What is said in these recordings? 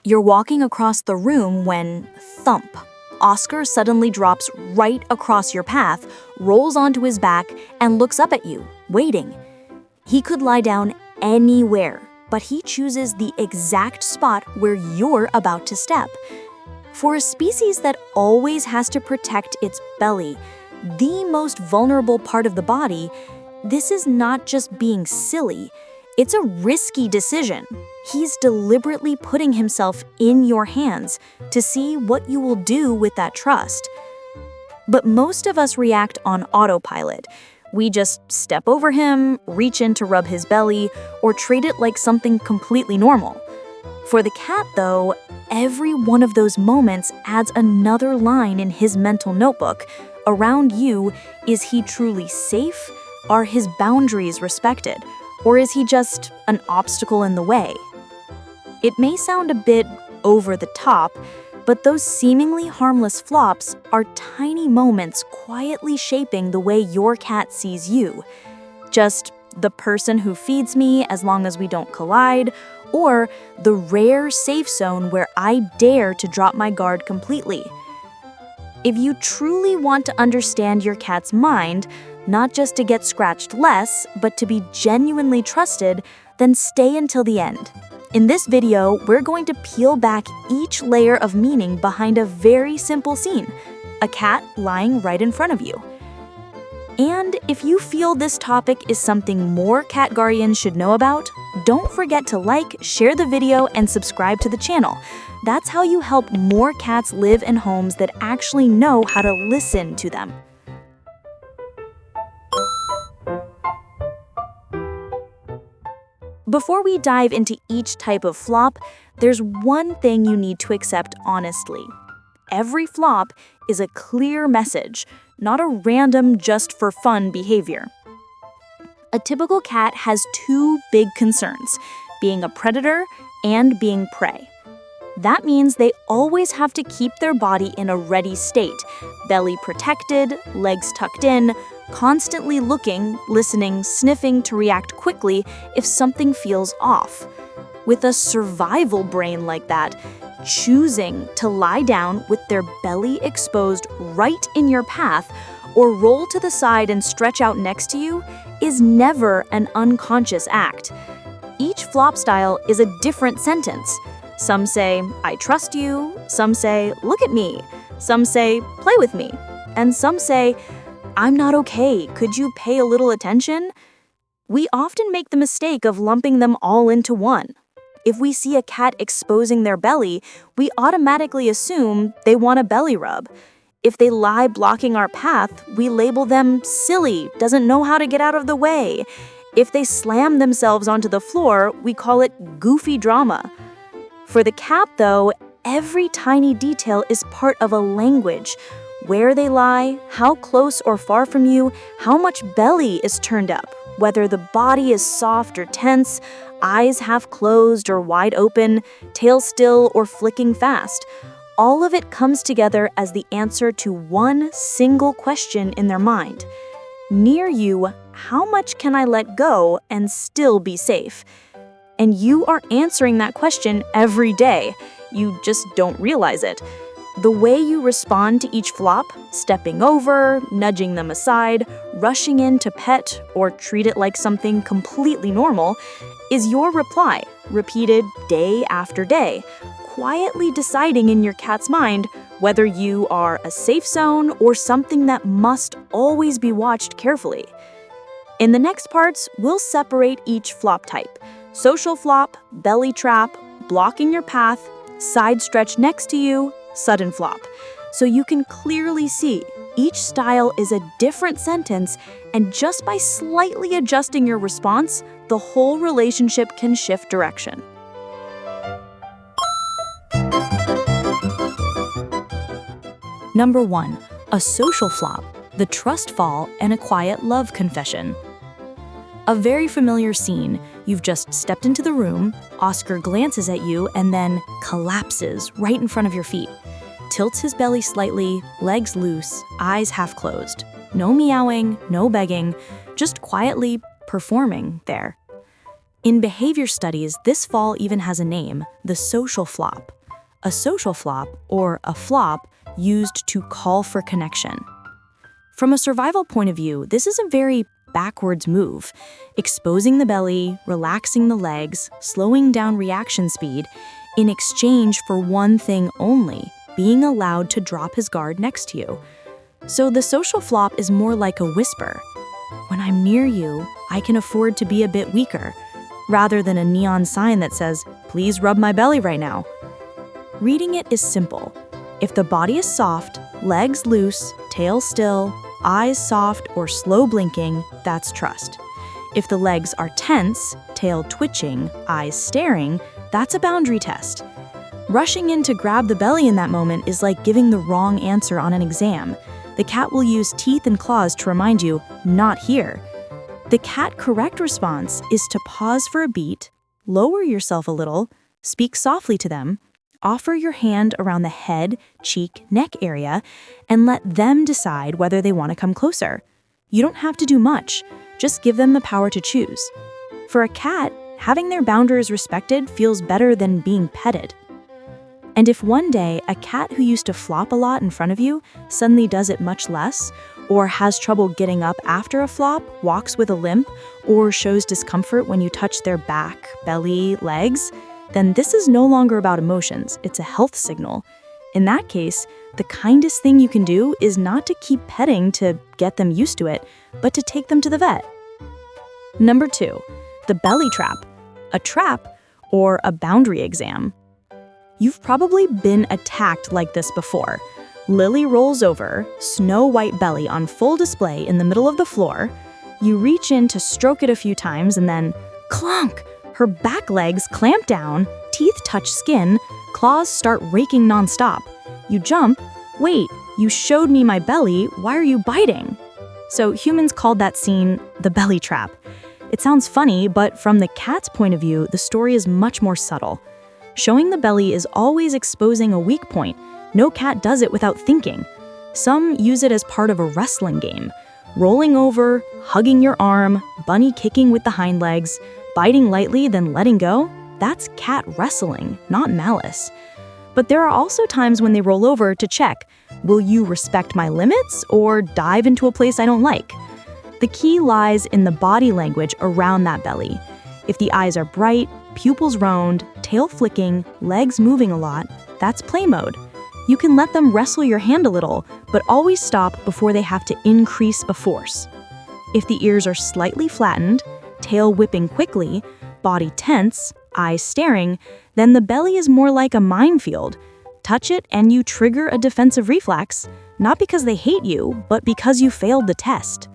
You're walking across the room when thump. Oscar suddenly drops right across your path, rolls onto his back, and looks up at you, waiting. He could lie down anywhere, but he chooses the exact spot where you're about to step. For a species that always has to protect its belly, the most vulnerable part of the body, this is not just being silly, it's a risky decision. He's deliberately putting himself in your hands to see what you will do with that trust. But most of us react on autopilot. We just step over him, reach in to rub his belly, or treat it like something completely normal. For the cat, though, every one of those moments adds another line in his mental notebook. Around you, is he truly safe? Are his boundaries respected? Or is he just an obstacle in the way? It may sound a bit over the top, but those seemingly harmless flops are tiny moments quietly shaping the way your cat sees you. Just the person who feeds me as long as we don't collide, or the rare safe zone where I dare to drop my guard completely. If you truly want to understand your cat's mind, not just to get scratched less, but to be genuinely trusted, then stay until the end. In this video, we're going to peel back each layer of meaning behind a very simple scene, a cat lying right in front of you. And if you feel this topic is something more cat guardians should know about, don't forget to like, share the video, and subscribe to the channel. That's how you help more cats live in homes that actually know how to listen to them. Before we dive into each type of flop, there's one thing you need to accept honestly. Every flop is a clear message, not a random just-for-fun behavior. A typical cat has two big concerns, being a predator and being prey. That means they always have to keep their body in a ready state, belly protected, legs tucked in, constantly looking, listening, sniffing to react quickly if something feels off. With a survival brain like that, choosing to lie down with their belly exposed right in your path or roll to the side and stretch out next to you is never an unconscious act. Each flop style is a different sentence. Some say, "I trust you," some say, "Look at me," some say, "Play with me," and some say, "I'm not okay, could you pay a little attention?" We often make the mistake of lumping them all into one. If we see a cat exposing their belly, we automatically assume they want a belly rub. If they lie blocking our path, we label them silly, doesn't know how to get out of the way. If they slam themselves onto the floor, we call it goofy drama. For the cat, though, every tiny detail is part of a language. Where they lie, how close or far from you, how much belly is turned up, whether the body is soft or tense, eyes half closed or wide open, tail still or flicking fast. All of it comes together as the answer to one single question in their mind. Near you, how much can I let go and still be safe? And you are answering that question every day. You just don't realize it. The way you respond to each flop, stepping over, nudging them aside, rushing in to pet, or treat it like something completely normal, is your reply, repeated day after day, quietly deciding in your cat's mind whether you are a safe zone or something that must always be watched carefully. In the next parts, we'll separate each flop type: social flop, belly trap, blocking your path, side stretch next to you, sudden flop. So you can clearly see each style is a different sentence, and just by slightly adjusting your response, the whole relationship can shift direction. Number 1, a social flop, the trust fall and a quiet love confession. A very familiar scene. You've just stepped into the room, Oscar glances at you and then collapses right in front of your feet. Tilts his belly slightly, legs loose, eyes half closed. No meowing, no begging, just quietly performing there. In behavior studies, this fall even has a name, the social flop. a social flop, or a flop used to call for connection. From a survival point of view, this is a very backwards move, exposing the belly, relaxing the legs, slowing down reaction speed, in exchange for one thing only, being allowed to drop his guard next to you. So the social flop is more like a whisper. When I'm near you, I can afford to be a bit weaker, rather than a neon sign that says, "Please rub my belly right now." Reading it is simple. If the body is soft, legs loose, tail still, eyes soft or slow blinking, that's trust. If the legs are tense, tail twitching, eyes staring, that's a boundary test. Rushing in to grab the belly in that moment is like giving the wrong answer on an exam. The cat will use teeth and claws to remind you, not here. The cat correct response is to pause for a beat, lower yourself a little, speak softly to them, offer your hand around the head, cheek, neck area, and let them decide whether they want to come closer. You don't have to do much, just give them the power to choose. For a cat, having their boundaries respected feels better than being petted. And if one day a cat who used to flop a lot in front of you suddenly does it much less, or has trouble getting up after a flop, walks with a limp, or shows discomfort when you touch their back, belly, legs, then this is no longer about emotions, it's a health signal. In that case, the kindest thing you can do is not to keep petting to get them used to it, but to take them to the vet. Number 2, the belly trap, a trap or a boundary exam. You've probably been attacked like this before. Lily rolls over, snow white belly on full display in the middle of the floor. You reach in to stroke it a few times and then, clunk! Her back legs clamp down, teeth touch skin, claws start raking nonstop. You jump, wait, you showed me my belly, why are you biting? So humans called that scene the belly trap. It sounds funny, but from the cat's point of view, the story is much more subtle. Showing the belly is always exposing a weak point. No cat does it without thinking. Some use it as part of a wrestling game. Rolling over, hugging your arm, bunny kicking with the hind legs, biting lightly then letting go, that's cat wrestling, not malice. But there are also times when they roll over to check, will you respect my limits or dive into a place I don't like? The key lies in the body language around that belly. If the eyes are bright, pupils round, tail flicking, legs moving a lot, that's play mode. You can let them wrestle your hand a little, but always stop before they have to increase the force. If the ears are slightly flattened, tail whipping quickly, body tense, eyes staring, then the belly is more like a minefield. Touch it and you trigger a defensive reflex, not because they hate you, but because you failed the test.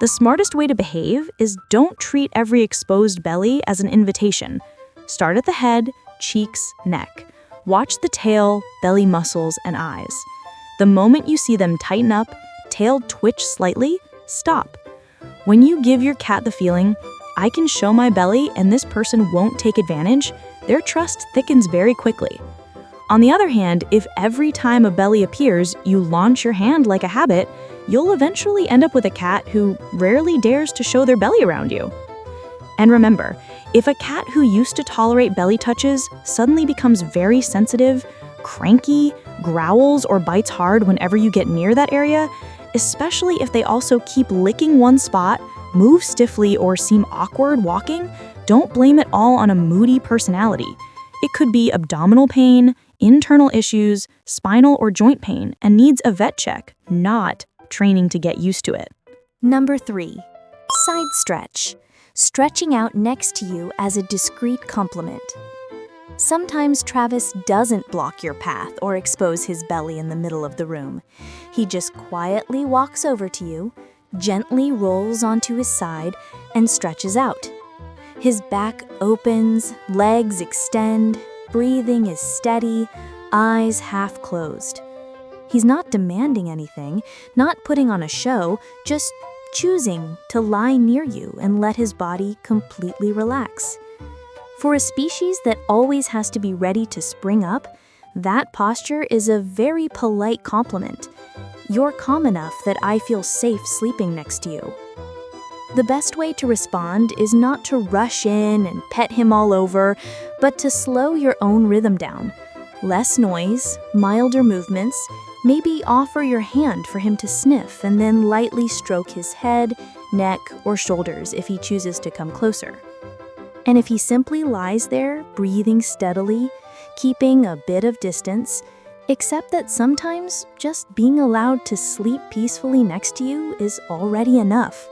The smartest way to behave is don't treat every exposed belly as an invitation. Start at the head, cheeks, neck. Watch the tail, belly muscles, and eyes. The moment you see them tighten up, tail twitch slightly, stop. When you give your cat the feeling, I can show my belly and this person won't take advantage, their trust thickens very quickly. On the other hand, if every time a belly appears, you launch your hand like a habit, you'll eventually end up with a cat who rarely dares to show their belly around you. And remember, if a cat who used to tolerate belly touches suddenly becomes very sensitive, cranky, growls, or bites hard whenever you get near that area, especially if they also keep licking one spot, move stiffly, or seem awkward walking, don't blame it all on a moody personality. It could be abdominal pain, internal issues, spinal or joint pain, and needs a vet check, not training to get used to it. Number 3, side stretch. Stretching out next to you as a discreet compliment. Sometimes Travis doesn't block your path or expose his belly in the middle of the room. He just quietly walks over to you, gently rolls onto his side, and stretches out. His back opens, legs extend, breathing is steady, eyes half closed. He's not demanding anything, not putting on a show, just choosing to lie near you and let his body completely relax. For a species that always has to be ready to spring up, that posture is a very polite compliment. You're calm enough that I feel safe sleeping next to you. The best way to respond is not to rush in and pet him all over, but to slow your own rhythm down. Less noise, milder movements, maybe offer your hand for him to sniff and then lightly stroke his head, neck, or shoulders if he chooses to come closer. And if he simply lies there, breathing steadily, keeping a bit of distance, accept that sometimes just being allowed to sleep peacefully next to you is already enough.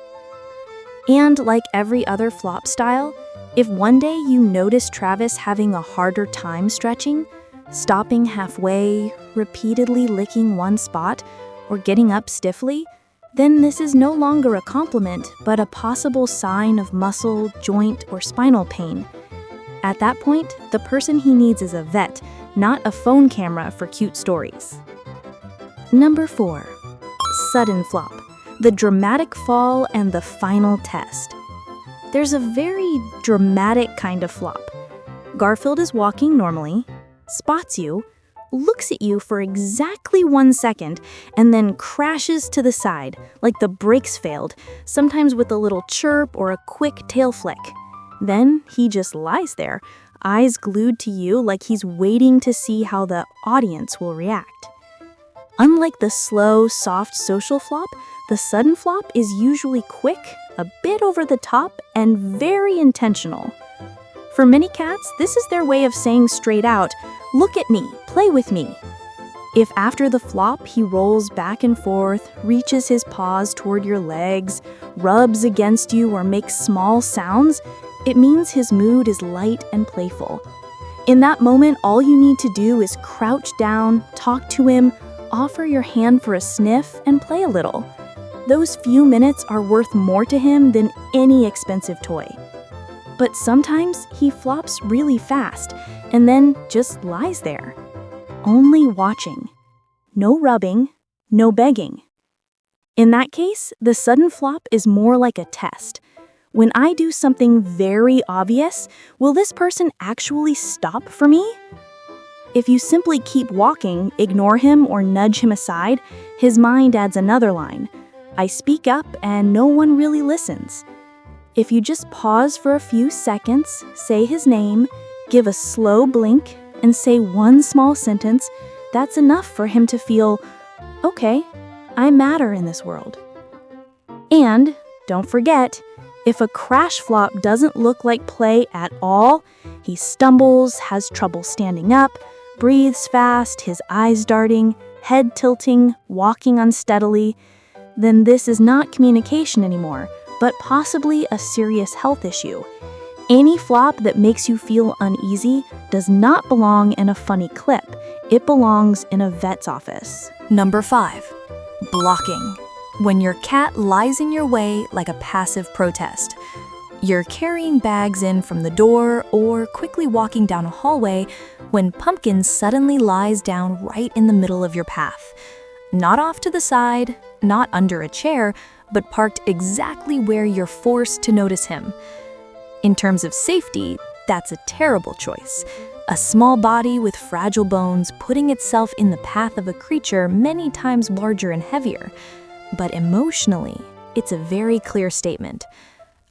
And like every other flop style, if one day you notice Travis having a harder time stretching, stopping halfway, repeatedly licking one spot, or getting up stiffly, then this is no longer a compliment, but a possible sign of muscle, joint, or spinal pain. At that point, the person he needs is a vet, not a phone camera for cute stories. Number 4. Sudden flop. The dramatic fall and the final test. There's a very dramatic kind of flop. Garfield is walking normally, spots you, looks at you for exactly 1 second, and then crashes to the side, like the brakes failed, sometimes with a little chirp or a quick tail flick. Then he just lies there, eyes glued to you like he's waiting to see how the audience will react. Unlike the slow, soft social flop, the sudden flop is usually quick, a bit over the top, and very intentional. For many cats, this is their way of saying straight out, "Look at me, play with me." If after the flop he rolls back and forth, reaches his paws toward your legs, rubs against you, or makes small sounds, it means his mood is light and playful. In that moment, all you need to do is crouch down, talk to him, offer your hand for a sniff, and play a little. Those few minutes are worth more to him than any expensive toy. But sometimes he flops really fast and then just lies there, only watching. No rubbing, no begging. In that case, the sudden flop is more like a test. When I do something very obvious, will this person actually stop for me? If you simply keep walking, ignore him, or nudge him aside, his mind adds another line. I speak up and no one really listens. If you just pause for a few seconds, say his name, give a slow blink, and say one small sentence, that's enough for him to feel, okay, I matter in this world. And don't forget, if a crash flop doesn't look like play at all, he stumbles, has trouble standing up, breathes fast, his eyes darting, head tilting, walking unsteadily, then this is not communication anymore, but possibly a serious health issue. Any flop that makes you feel uneasy does not belong in a funny clip. It belongs in a vet's office. Number 5. Blocking. When your cat lies in your way like a passive protest. You're carrying bags in from the door or quickly walking down a hallway when Pumpkin suddenly lies down right in the middle of your path. Not off to the side, not under a chair, but parked exactly where you're forced to notice him. In terms of safety, that's a terrible choice. A small body with fragile bones putting itself in the path of a creature many times larger and heavier. But emotionally, it's a very clear statement.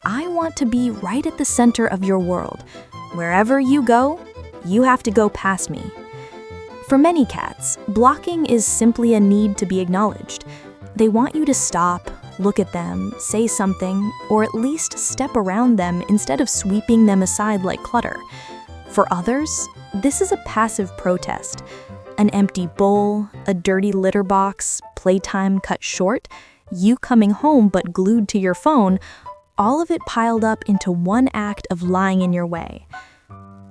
I want to be right at the center of your world. Wherever you go, you have to go past me. For many cats, blocking is simply a need to be acknowledged. They want you to stop, look at them, say something, or at least step around them instead of sweeping them aside like clutter. For others, this is a passive protest. An empty bowl, a dirty litter box, playtime cut short, you coming home but glued to your phone, all of it piled up into one act of lying in your way.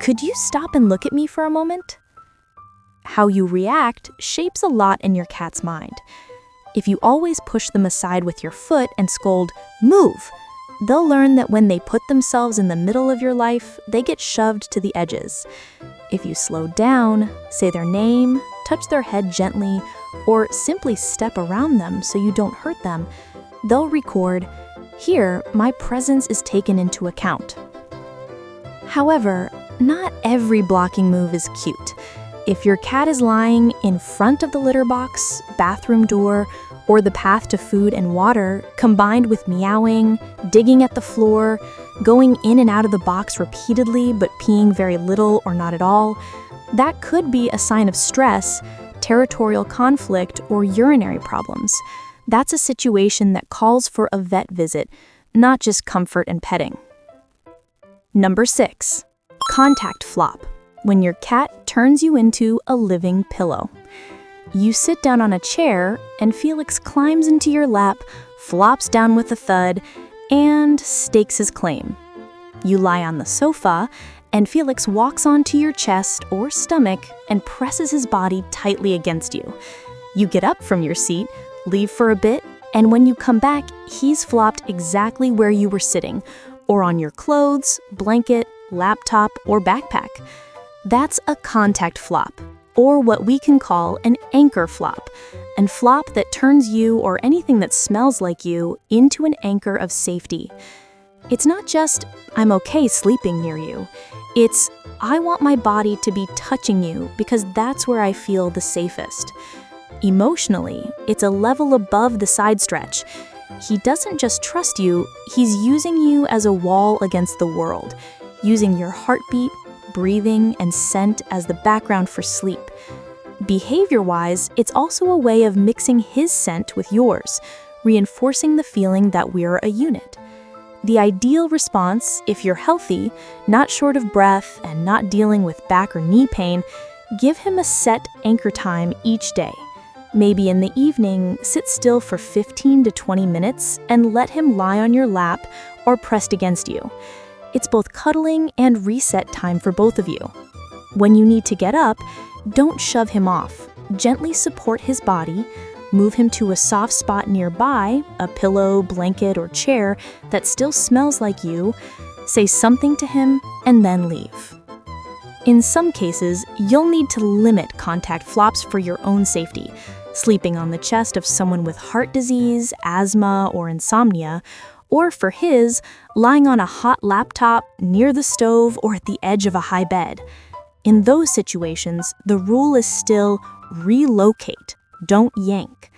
Could you stop and look at me for a moment? How you react shapes a lot in your cat's mind. If you always push them aside with your foot and scold, "Move," they'll learn that when they put themselves in the middle of your life, they get shoved to the edges. If you slow down, say their name, touch their head gently, or simply step around them so you don't hurt them, they'll record, "Here, my presence is taken into account." However, not every blocking move is cute. If your cat is lying in front of the litter box, bathroom door, or the path to food and water, combined with meowing, digging at the floor, going in and out of the box repeatedly but peeing very little or not at all, That could be a sign of stress, territorial conflict, or urinary problems. That's a situation that calls for a vet visit, not just comfort and petting. Number 6. Contact flop. When your cat turns you into a living pillow. You sit down on a chair, and Felix climbs into your lap, flops down with a thud, and stakes his claim. You lie on the sofa, and Felix walks onto your chest or stomach and presses his body tightly against you. You get up from your seat, leave for a bit, and when you come back, he's flopped exactly where you were sitting, or on your clothes, blanket, laptop, or backpack. That's a contact flop, or what we can call an anchor flop, and flop that turns you or anything that smells like you into an anchor of safety. It's not just, I'm okay sleeping near you. It's, I want my body to be touching you because that's where I feel the safest. Emotionally, it's a level above the side stretch. He doesn't just trust you, he's using you as a wall against the world, using your heartbeat, breathing, and scent as the background for sleep. Behavior-wise, it's also a way of mixing his scent with yours, reinforcing the feeling that we're a unit. The ideal response, if you're healthy, not short of breath, and not dealing with back or knee pain, give him a set anchor time each day. Maybe in the evening, sit still for 15 to 20 minutes and let him lie on your lap or pressed against you. It's both cuddling and reset time for both of you. When you need to get up, don't shove him off. Gently support his body, move him to a soft spot nearby, a pillow, blanket, or chair that still smells like you, say something to him, and then leave. In some cases, you'll need to limit contact flops for your own safety, sleeping on the chest of someone with heart disease, asthma, or insomnia, or for his, lying on a hot laptop, near the stove, or at the edge of a high bed. In those situations, the rule is still relocate, don't yank.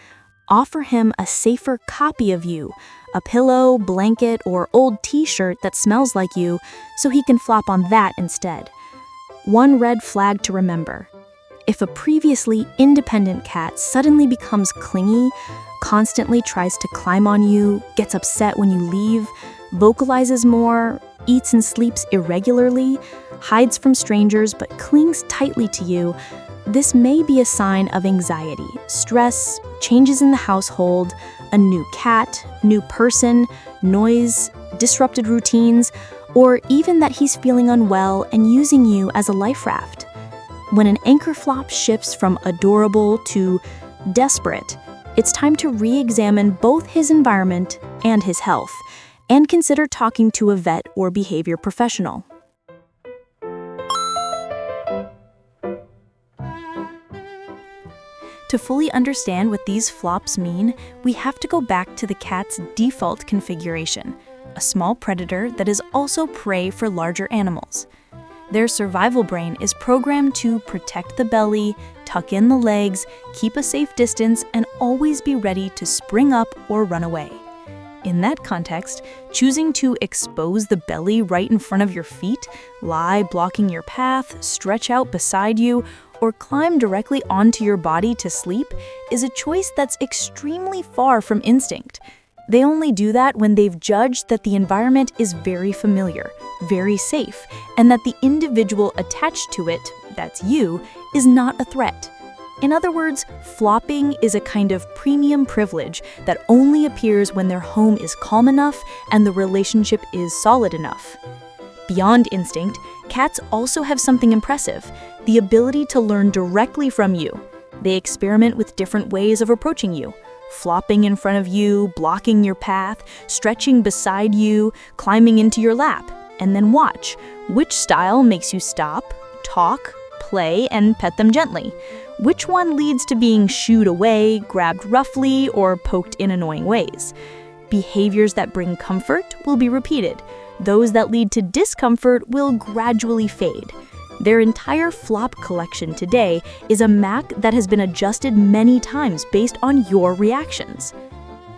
Offer him a safer copy of you, a pillow, blanket, or old t-shirt that smells like you, so he can flop on that instead. One red flag to remember. If a previously independent cat suddenly becomes clingy, constantly tries to climb on you, gets upset when you leave, vocalizes more, eats and sleeps irregularly, hides from strangers but clings tightly to you, this may be a sign of anxiety, stress, changes in the household, a new cat, new person, noise, disrupted routines, or even that he's feeling unwell and using you as a life raft. When an anchor flop shifts from adorable to desperate, it's time to re-examine both his environment and his health, and consider talking to a vet or behavior professional. To fully understand what these flops mean, we have to go back to the cat's default configuration, a small predator that is also prey for larger animals. Their survival brain is programmed to protect the belly, tuck in the legs, keep a safe distance, and always be ready to spring up or run away. In that context, choosing to expose the belly right in front of your feet, lie blocking your path, stretch out beside you, or climb directly onto your body to sleep is a choice that's extremely far from instinct. They only do that when they've judged that the environment is very familiar, very safe, and that the individual attached to it, that's you, is not a threat. In other words, flopping is a kind of premium privilege that only appears when their home is calm enough and the relationship is solid enough. Beyond instinct, cats also have something impressive, the ability to learn directly from you. They experiment with different ways of approaching you, flopping in front of you, blocking your path, stretching beside you, climbing into your lap, and then watch which style makes you stop, talk, play, and pet them gently. Which one leads to being shooed away, grabbed roughly, or poked in annoying ways? Behaviors that bring comfort will be repeated. Those that lead to discomfort will gradually fade. Their entire flop collection today is a Mac that has been adjusted many times based on your reactions.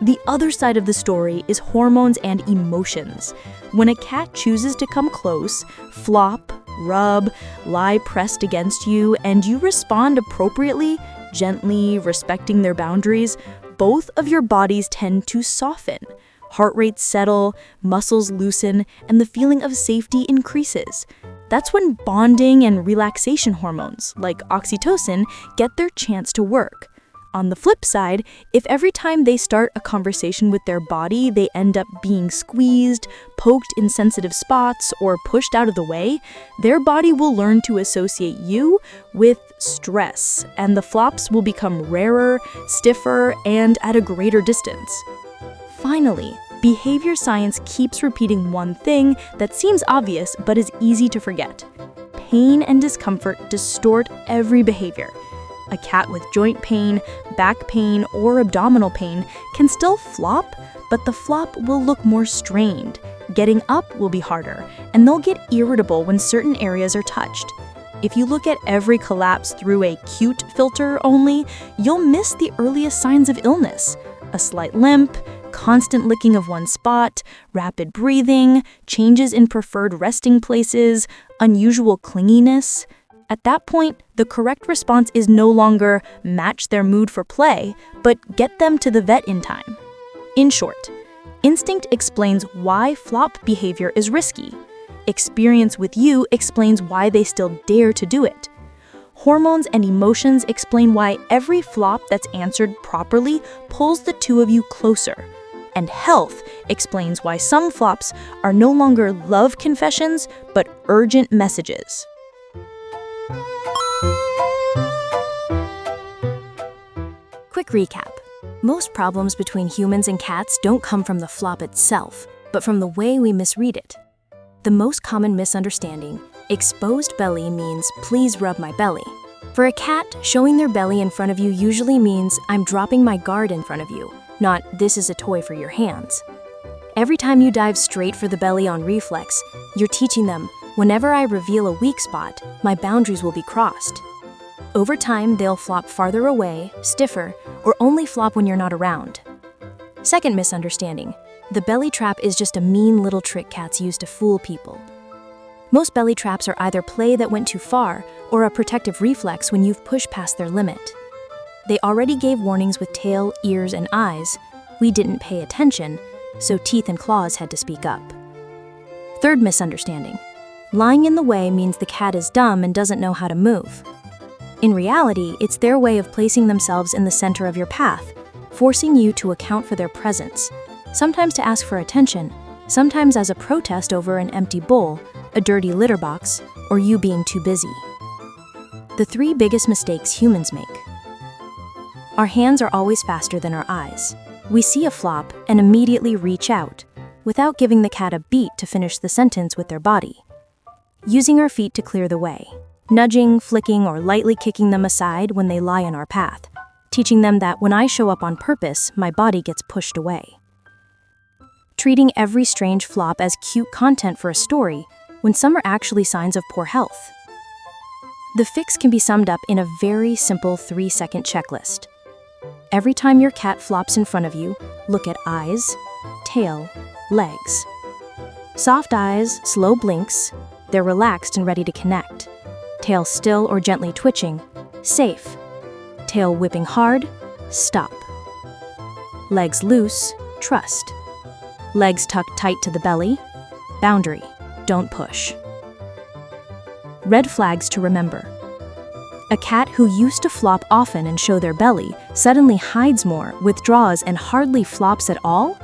The other side of the story is hormones and emotions. When a cat chooses to come close, flop, rub, lie pressed against you, and you respond appropriately, gently, respecting their boundaries, both of your bodies tend to soften. Heart rates settle, muscles loosen, and the feeling of safety increases. That's when bonding and relaxation hormones, like oxytocin, get their chance to work. On the flip side, if every time they start a conversation with their body, they end up being squeezed, poked in sensitive spots, or pushed out of the way, their body will learn to associate you with stress, and the flops will become rarer, stiffer, and at a greater distance. Finally, behavior science keeps repeating one thing that seems obvious but is easy to forget. Pain and discomfort distort every behavior. A cat with joint pain, back pain, or abdominal pain can still flop, but the flop will look more strained. Getting up will be harder, and they'll get irritable when certain areas are touched. If you look at every collapse through a cute filter only, you'll miss the earliest signs of illness. A slight limp, constant licking of one spot, rapid breathing, changes in preferred resting places, unusual clinginess. At that point, the correct response is no longer match their mood for play, but get them to the vet in time. In short, instinct explains why flop behavior is risky. Experience with you explains why they still dare to do it. Hormones and emotions explain why every flop that's answered properly pulls the two of you closer. And health explains why some flops are no longer love confessions, but urgent messages. Quick recap. Most problems between humans and cats don't come from the flop itself, but from the way we misread it. The most common misunderstanding, exposed belly, means please rub my belly. For a cat, showing their belly in front of you usually means I'm dropping my guard in front of you, not this is a toy for your hands. Every time you dive straight for the belly on reflex, you're teaching them, whenever I reveal a weak spot, my boundaries will be crossed. Over time, they'll flop farther away, stiffer, or only flop when you're not around. Second misunderstanding, the belly trap is just a mean little trick cats use to fool people. Most belly traps are either play that went too far or a protective reflex when you've pushed past their limit. They already gave warnings with tail, ears, and eyes. We didn't pay attention, so teeth and claws had to speak up. Third misunderstanding, lying in the way means the cat is dumb and doesn't know how to move. In reality, it's their way of placing themselves in the center of your path, forcing you to account for their presence, sometimes to ask for attention, sometimes as a protest over an empty bowl, a dirty litter box, or you being too busy. The three biggest mistakes humans make. Our hands are always faster than our eyes. We see a flop and immediately reach out, without giving the cat a beat to finish the sentence with their body. Using our feet to clear the way, nudging, flicking, or lightly kicking them aside when they lie in our path, teaching them that when I show up on purpose, my body gets pushed away. Treating every strange flop as cute content for a story, when some are actually signs of poor health. The fix can be summed up in a very simple 3-second checklist. Every time your cat flops in front of you, look at eyes, tail, legs. Soft eyes, slow blinks, they're relaxed and ready to connect. Tail still or gently twitching, safe. Tail whipping hard, stop. Legs loose, trust. Legs tucked tight to the belly, boundary, don't push. Red flags to remember. A cat who used to flop often and show their belly suddenly hides more, withdraws, and hardly flops at all,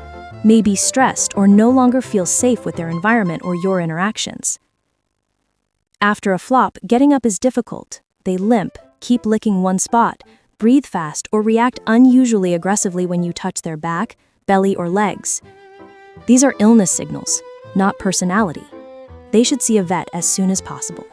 may be stressed or no longer feels safe with their environment or your interactions. After a flop, getting up is difficult. They limp, keep licking one spot, breathe fast, or react unusually aggressively when you touch their back, belly, or legs. These are illness signals, not personality. They should see a vet as soon as possible.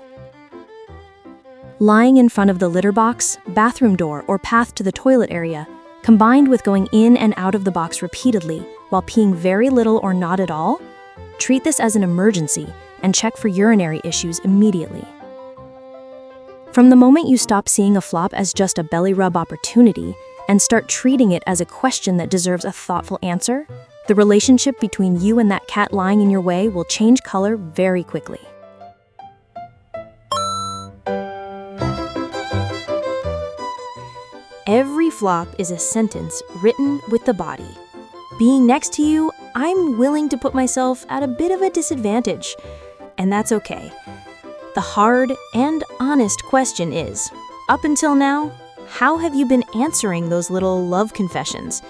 Lying in front of the litter box, bathroom door, or path to the toilet area, combined with going in and out of the box repeatedly while peeing very little or not at all, treat this as an emergency and check for urinary issues immediately. From the moment you stop seeing a flop as just a belly rub opportunity and start treating it as a question that deserves a thoughtful answer, the relationship between you and that cat lying in your way will change color very quickly. flop is a sentence written with the body. Being next to you, I'm willing to put myself at a bit of a disadvantage, and that's okay. The hard and honest question is, up until now, how have you been answering those little love confessions?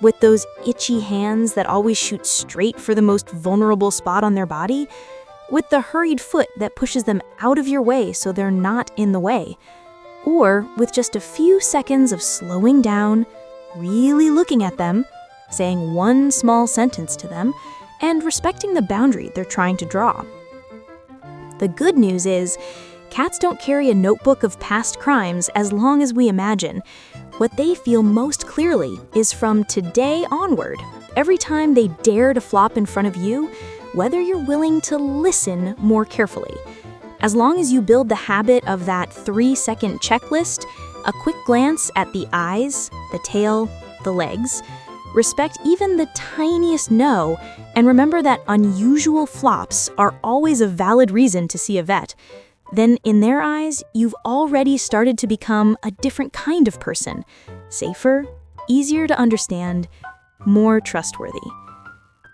With those itchy hands that always shoot straight for the most vulnerable spot on their body? With the hurried foot that pushes them out of your way so they're not in the way? Or with just a few seconds of slowing down, really looking at them, saying one small sentence to them, and respecting the boundary they're trying to draw? The good news is, cats don't carry a notebook of past crimes as long as we imagine. What they feel most clearly is from today onward. Every time they dare to flop in front of you, whether you're willing to listen more carefully. As long as you build the habit of that 3-second checklist, a quick glance at the eyes, the tail, the legs, respect even the tiniest no, and remember that unusual flops are always a valid reason to see a vet, then in their eyes, you've already started to become a different kind of person. Safer, easier to understand, more trustworthy.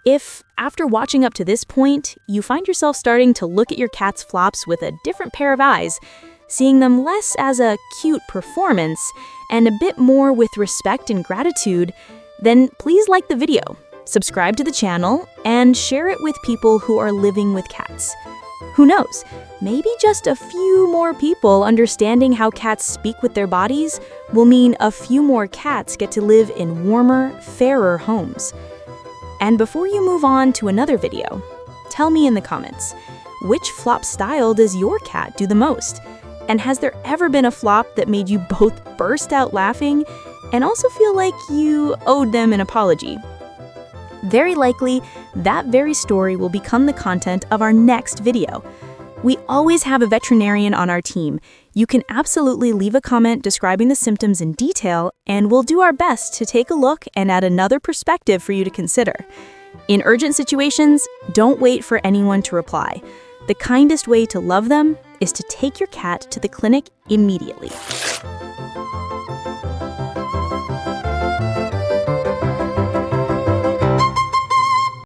If, after watching up to this point, you find yourself starting to look at your cat's flops with a different pair of eyes, seeing them less as a cute performance and a bit more with respect and gratitude, then please like the video, subscribe to the channel, and share it with people who are living with cats. Who knows, maybe just a few more people understanding how cats speak with their bodies will mean a few more cats get to live in warmer, fairer homes. And before you move on to another video, tell me in the comments, which flop style does your cat do the most? And has there ever been a flop that made you both burst out laughing and also feel like you owed them an apology? Very likely, that very story will become the content of our next video. We always have a veterinarian on our team. You can absolutely leave a comment describing the symptoms in detail, and we'll do our best to take a look and add another perspective for you to consider. In urgent situations, don't wait for anyone to reply. The kindest way to love them is to take your cat to the clinic immediately.